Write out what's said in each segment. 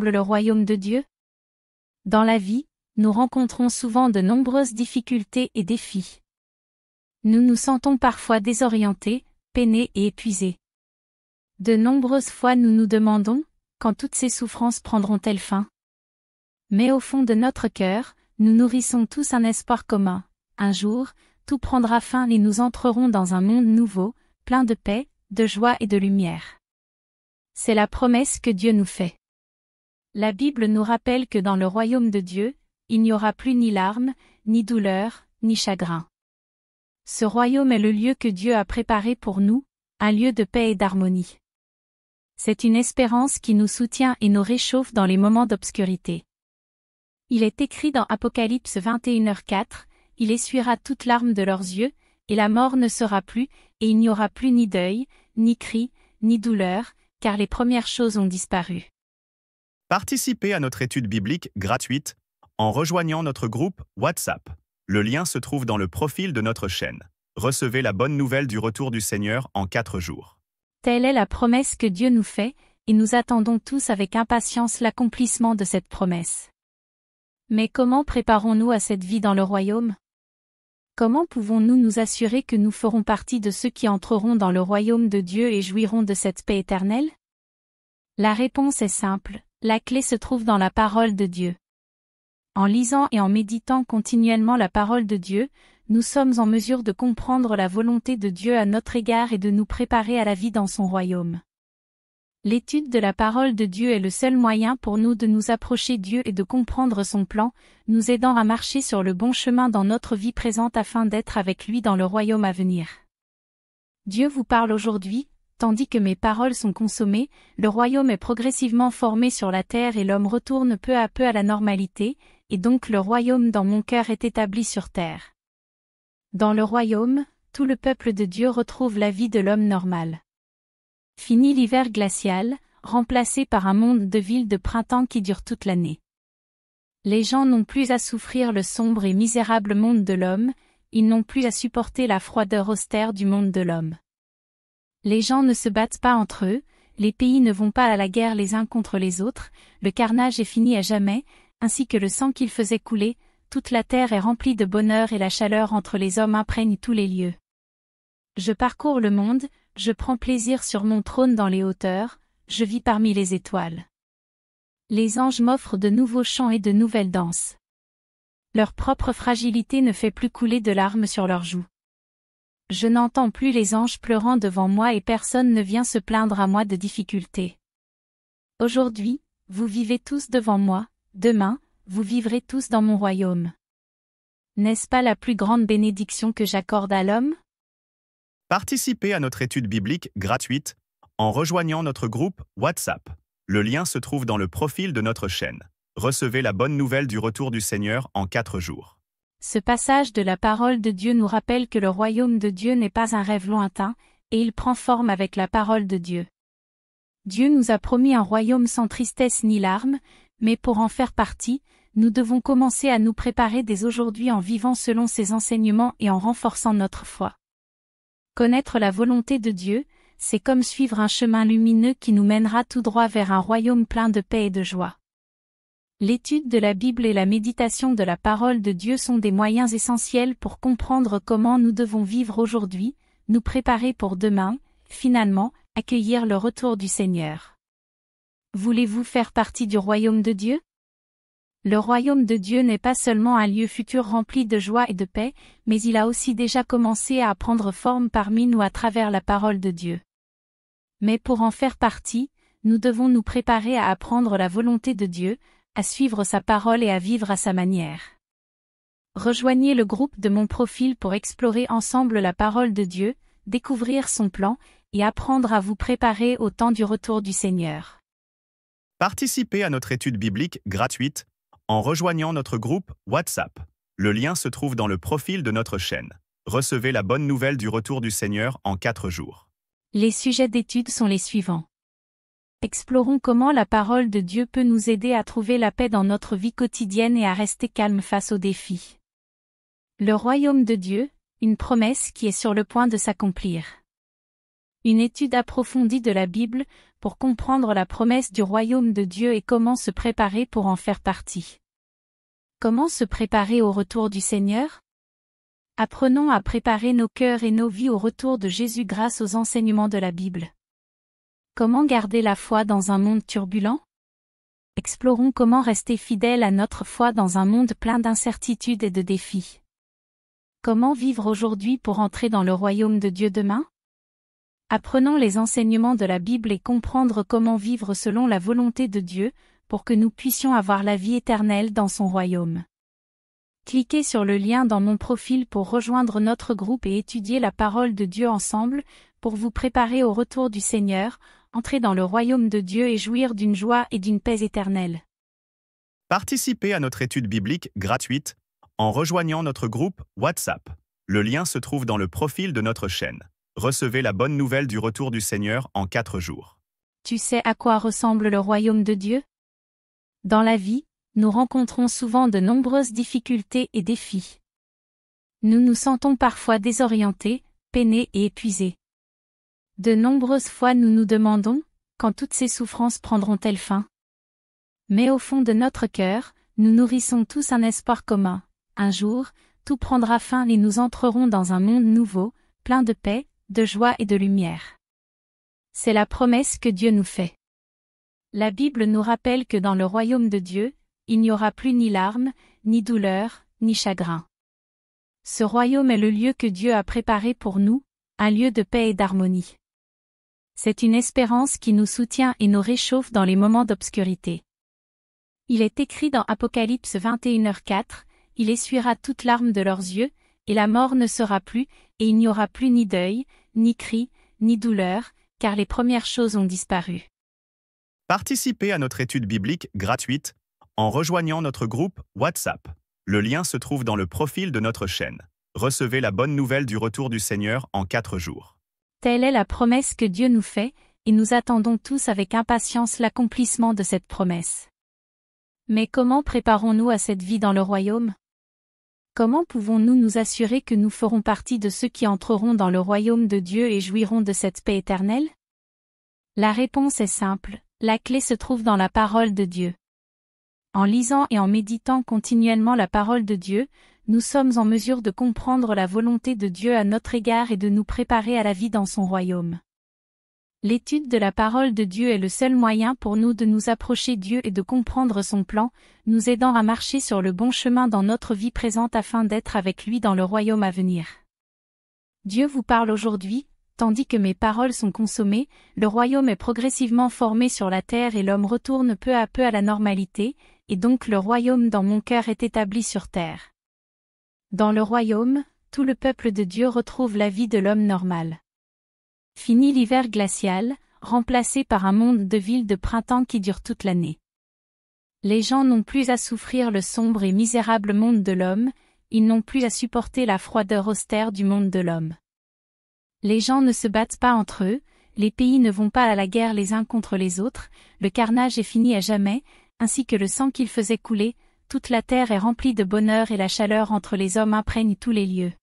semble le royaume de Dieu? Dans la vie, nous rencontrons souvent de nombreuses difficultés et défis. Nous nous sentons parfois désorientés, peinés et épuisés. De nombreuses fois nous nous demandons, quand toutes ces souffrances prendront-elles fin? Mais au fond de notre cœur, nous nourrissons tous un espoir commun. Un jour, tout prendra fin et nous entrerons dans un monde nouveau, plein de paix, de joie et de lumière. C'est la promesse que Dieu nous fait. La Bible nous rappelle que dans le royaume de Dieu, il n'y aura plus ni larmes, ni douleur, ni chagrin. Ce royaume est le lieu que Dieu a préparé pour nous, un lieu de paix et d'harmonie. C'est une espérance qui nous soutient et nous réchauffe dans les moments d'obscurité. Il est écrit dans Apocalypse 21h4, « Il essuiera toute larme de leurs yeux, et la mort ne sera plus, et il n'y aura plus ni deuil, ni cri, ni douleur, car les premières choses ont disparu. » Participez à notre étude biblique gratuite en rejoignant notre groupe WhatsApp. Le lien se trouve dans le profil de notre chaîne. Recevez la bonne nouvelle du retour du Seigneur en 4 jours. Telle est la promesse que Dieu nous fait, et nous attendons tous avec impatience l'accomplissement de cette promesse. Mais comment préparons-nous à cette vie dans le royaume? Comment pouvons-nous nous assurer que nous ferons partie de ceux qui entreront dans le royaume de Dieu et jouiront de cette paix éternelle? La réponse est simple, la clé se trouve dans la parole de Dieu. En lisant et en méditant continuellement la parole de Dieu, nous sommes en mesure de comprendre la volonté de Dieu à notre égard et de nous préparer à la vie dans son royaume. L'étude de la parole de Dieu est le seul moyen pour nous de nous approcher de Dieu et de comprendre son plan, nous aidant à marcher sur le bon chemin dans notre vie présente afin d'être avec lui dans le royaume à venir. Dieu vous parle aujourd'hui, tandis que mes paroles sont consommées, le royaume est progressivement formé sur la terre et l'homme retourne peu à peu à la normalité, et donc le royaume dans mon cœur est établi sur terre. Dans le royaume, tout le peuple de Dieu retrouve la vie de l'homme normal. Fini l'hiver glacial, remplacé par un monde de villes de printemps qui dure toute l'année. Les gens n'ont plus à souffrir le sombre et misérable monde de l'homme, ils n'ont plus à supporter la froideur austère du monde de l'homme. Les gens ne se battent pas entre eux, les pays ne vont pas à la guerre les uns contre les autres, le carnage est fini à jamais, ainsi que le sang qu'il faisait couler, toute la terre est remplie de bonheur et la chaleur entre les hommes imprègne tous les lieux. Je parcours le monde, je prends plaisir sur mon trône dans les hauteurs, je vis parmi les étoiles. Les anges m'offrent de nouveaux chants et de nouvelles danses. Leur propre fragilité ne fait plus couler de larmes sur leurs joues. Je n'entends plus les anges pleurant devant moi et personne ne vient se plaindre à moi de difficultés. Aujourd'hui, vous vivez tous devant moi, demain, vous vivrez tous dans mon royaume. N'est-ce pas la plus grande bénédiction que j'accorde à l'homme? Participez à notre étude biblique gratuite en rejoignant notre groupe WhatsApp. Le lien se trouve dans le profil de notre chaîne. Recevez la bonne nouvelle du retour du Seigneur en 4 jours. Ce passage de la parole de Dieu nous rappelle que le royaume de Dieu n'est pas un rêve lointain, et il prend forme avec la parole de Dieu. Dieu nous a promis un royaume sans tristesse ni larmes, mais pour en faire partie, nous devons commencer à nous préparer dès aujourd'hui en vivant selon ses enseignements et en renforçant notre foi. Connaître la volonté de Dieu, c'est comme suivre un chemin lumineux qui nous mènera tout droit vers un royaume plein de paix et de joie. L'étude de la Bible et la méditation de la parole de Dieu sont des moyens essentiels pour comprendre comment nous devons vivre aujourd'hui, nous préparer pour demain, finalement, accueillir le retour du Seigneur. Voulez-vous faire partie du royaume de Dieu? Le royaume de Dieu n'est pas seulement un lieu futur rempli de joie et de paix, mais il a aussi déjà commencé à prendre forme parmi nous à travers la parole de Dieu. Mais pour en faire partie, nous devons nous préparer à apprendre la volonté de Dieu, à suivre sa parole et à vivre à sa manière. Rejoignez le groupe de mon profil pour explorer ensemble la parole de Dieu, découvrir son plan, et apprendre à vous préparer au temps du retour du Seigneur. Participez à notre étude biblique gratuite en rejoignant notre groupe WhatsApp. Le lien se trouve dans le profil de notre chaîne. Recevez la bonne nouvelle du retour du Seigneur en 4 jours. Les sujets d'étude sont les suivants. Explorons comment la parole de Dieu peut nous aider à trouver la paix dans notre vie quotidienne et à rester calme face aux défis. Le royaume de Dieu, une promesse qui est sur le point de s'accomplir. Une étude approfondie de la Bible pour comprendre la promesse du royaume de Dieu et comment se préparer pour en faire partie. Comment se préparer au retour du Seigneur? Apprenons à préparer nos cœurs et nos vies au retour de Jésus grâce aux enseignements de la Bible. Comment garder la foi dans un monde turbulent? Explorons comment rester fidèle à notre foi dans un monde plein d'incertitudes et de défis. Comment vivre aujourd'hui pour entrer dans le royaume de Dieu demain? Apprenons les enseignements de la Bible et comprendre comment vivre selon la volonté de Dieu, pour que nous puissions avoir la vie éternelle dans son royaume. Cliquez sur le lien dans mon profil pour rejoindre notre groupe et étudier la parole de Dieu ensemble, pour vous préparer au retour du Seigneur, entrer dans le royaume de Dieu et jouir d'une joie et d'une paix éternelle. Participez à notre étude biblique gratuite en rejoignant notre groupe WhatsApp. Le lien se trouve dans le profil de notre chaîne. Recevez la bonne nouvelle du retour du Seigneur en 4 jours. Tu sais à quoi ressemble le royaume de Dieu? Dans la vie, nous rencontrons souvent de nombreuses difficultés et défis. Nous nous sentons parfois désorientés, peinés et épuisés. De nombreuses fois nous nous demandons, quand toutes ces souffrances prendront-elles fin? Mais au fond de notre cœur, nous nourrissons tous un espoir commun. Un jour, tout prendra fin et nous entrerons dans un monde nouveau, plein de paix, de joie et de lumière. C'est la promesse que Dieu nous fait. La Bible nous rappelle que dans le royaume de Dieu, il n'y aura plus ni larmes, ni douleur, ni chagrin. Ce royaume est le lieu que Dieu a préparé pour nous, un lieu de paix et d'harmonie. C'est une espérance qui nous soutient et nous réchauffe dans les moments d'obscurité. Il est écrit dans Apocalypse 21h4, « Il essuiera toute larme de leurs yeux, et la mort ne sera plus, et il n'y aura plus ni deuil, ni cri, ni douleur, car les premières choses ont disparu. » Participez à notre étude biblique gratuite en rejoignant notre groupe WhatsApp. Le lien se trouve dans le profil de notre chaîne. Recevez la bonne nouvelle du retour du Seigneur en 4 jours. Telle est la promesse que Dieu nous fait, et nous attendons tous avec impatience l'accomplissement de cette promesse. Mais comment préparons-nous à cette vie dans le royaume? Comment pouvons-nous nous assurer que nous ferons partie de ceux qui entreront dans le royaume de Dieu et jouiront de cette paix éternelle? La réponse est simple, la clé se trouve dans la parole de Dieu. En lisant et en méditant continuellement la parole de Dieu, nous sommes en mesure de comprendre la volonté de Dieu à notre égard et de nous préparer à la vie dans son royaume. L'étude de la parole de Dieu est le seul moyen pour nous de nous approcher de Dieu et de comprendre son plan, nous aidant à marcher sur le bon chemin dans notre vie présente afin d'être avec lui dans le royaume à venir. Dieu vous parle aujourd'hui, tandis que mes paroles sont consommées, le royaume est progressivement formé sur la terre et l'homme retourne peu à peu à la normalité, et donc le royaume dans mon cœur est établi sur terre. Dans le royaume, tout le peuple de Dieu retrouve la vie de l'homme normal. Fini l'hiver glacial, remplacé par un monde de villes de printemps qui dure toute l'année. Les gens n'ont plus à souffrir le sombre et misérable monde de l'homme, ils n'ont plus à supporter la froideur austère du monde de l'homme. Les gens ne se battent pas entre eux, les pays ne vont pas à la guerre les uns contre les autres, le carnage est fini à jamais, ainsi que le sang qu'il faisait couler, toute la terre est remplie de bonheur et la chaleur entre les hommes imprègne tous les lieux.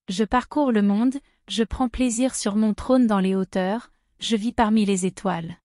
Je parcours le monde, je prends plaisir sur mon trône dans les hauteurs, je vis parmi les étoiles.